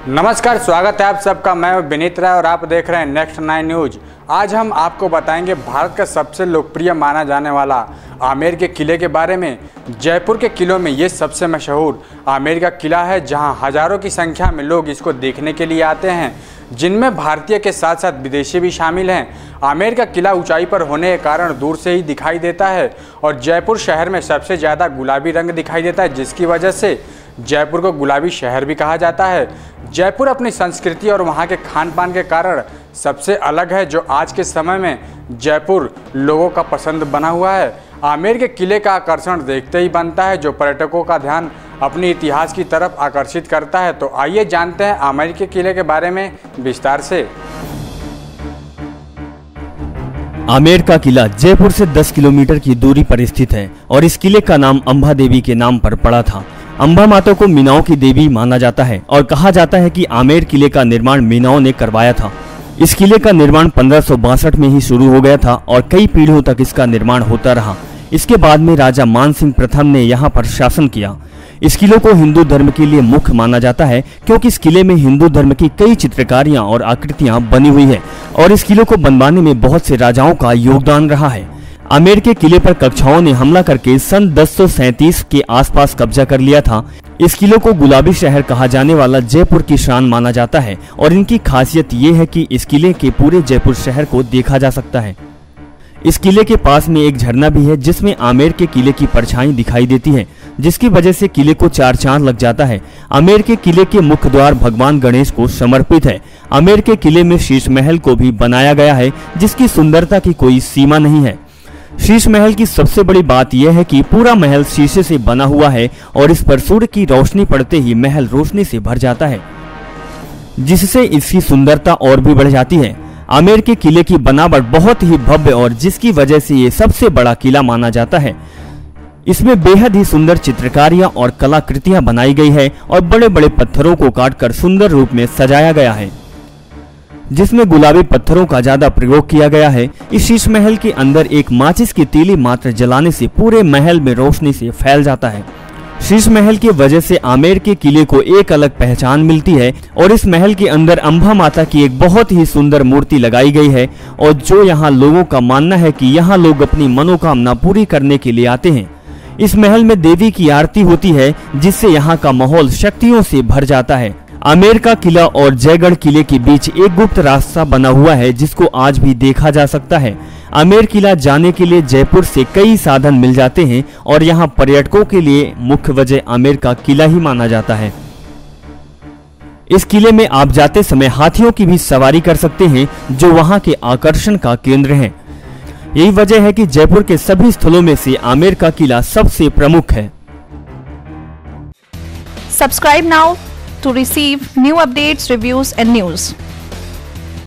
नमस्कार, स्वागत है आप सबका। मैं विनीत राय और आप देख रहे हैं नेक्स्ट 9 न्यूज। आज हम आपको बताएंगे भारत का सबसे लोकप्रिय माना जाने वाला आमेर के किले के बारे में। जयपुर के किलों में ये सबसे मशहूर आमेर का किला है, जहां हजारों की संख्या में लोग इसको देखने के लिए आते हैं, जिनमें भारतीय के साथ साथ विदेशी भी शामिल हैं। आमेर का किला ऊंचाई पर होने के कारण दूर से ही दिखाई देता है और जयपुर शहर में सबसे ज़्यादा गुलाबी रंग दिखाई देता है, जिसकी वजह से जयपुर को गुलाबी शहर भी कहा जाता है। जयपुर अपनी संस्कृति और वहाँ के खान पान के कारण सबसे अलग है, जो आज के समय में जयपुर लोगों का पसंद बना हुआ है। आमेर के किले का आकर्षण देखते ही बनता है, जो पर्यटकों का ध्यान अपने इतिहास की तरफ आकर्षित करता है। तो आइए जानते हैं आमेर के किले के बारे में विस्तार से। आमेर का किला जयपुर से 10 किलोमीटर की दूरी पर स्थित है और इस किले का नाम अंबा देवी के नाम पर पड़ा था। अंबा माता को मीनाओं की देवी माना जाता है और कहा जाता है कि आमेर किले का निर्माण मीनाओं ने करवाया था। इस किले का निर्माण 1562 में ही शुरू हो गया था और कई पीढ़ियों तक इसका निर्माण होता रहा। इसके बाद में राजा मान सिंह प्रथम ने यहाँ पर शासन किया। इस किले को हिंदू धर्म के लिए मुख्य माना जाता है, क्योंकि इस किले में हिंदू धर्म की कई चित्रकारियां और आकृतियां बनी हुई है और इस किले को बनवाने में बहुत से राजाओं का योगदान रहा है। आमेर के किले पर कच्छाओं ने हमला करके सन 1037 के आसपास कब्जा कर लिया था। इस किले को गुलाबी शहर कहा जाने वाला जयपुर की शान माना जाता है और इनकी खासियत ये है कि इस किले के पूरे जयपुर शहर को देखा जा सकता है। इस किले के पास में एक झरना भी है, जिसमें आमेर के किले की परछाई दिखाई देती है, जिसकी वजह से किले को 4 चांद लग जाता है। आमेर के किले के मुख्य द्वार भगवान गणेश को समर्पित है। आमेर के किले में शीश महल को भी बनाया गया है, जिसकी सुंदरता की कोई सीमा नहीं है। शीश महल की सबसे बड़ी बात यह है कि पूरा महल शीशे से बना हुआ है और इस पर सूर्य की रोशनी पड़ते ही महल रोशनी से भर जाता है, जिससे इसकी सुंदरता और भी बढ़ जाती है। आमेर के किले की बनावट बहुत ही भव्य और जिसकी वजह से ये सबसे बड़ा किला माना जाता है। इसमें बेहद ही सुंदर चित्रकारियां और कलाकृतियां बनाई गई है और बड़े बड़े पत्थरों को काटकर सुंदर रूप में सजाया गया है, जिसमें गुलाबी पत्थरों का ज्यादा प्रयोग किया गया है। इस शीश महल के अंदर एक माचिस की तीली मात्र जलाने से पूरे महल में रोशनी से फैल जाता है। शीश महल की वजह से आमेर के किले को एक अलग पहचान मिलती है और इस महल के अंदर अंबा माता की एक बहुत ही सुंदर मूर्ति लगाई गई है और जो यहाँ लोगों का मानना है कि यहाँ लोग अपनी मनोकामना पूरी करने के लिए आते हैं। इस महल में देवी की आरती होती है, जिससे यहाँ का माहौल शक्तियों से भर जाता है। आमेर का किला और जयगढ़ किले के बीच एक गुप्त रास्ता बना हुआ है, जिसको आज भी देखा जा सकता है। आमेर किला जाने के लिए जयपुर से कई साधन मिल जाते हैं और यहाँ पर्यटकों के लिए मुख्य वजह आमेर का किला ही माना जाता है। इस किले में आप जाते समय हाथियों की भी सवारी कर सकते हैं, जो वहाँ के आकर्षण का केंद्र है। यही वजह है कि जयपुर के सभी स्थलों में से आमेर का किला सबसे प्रमुख है। Subscribe now to receive new updates, reviews and news.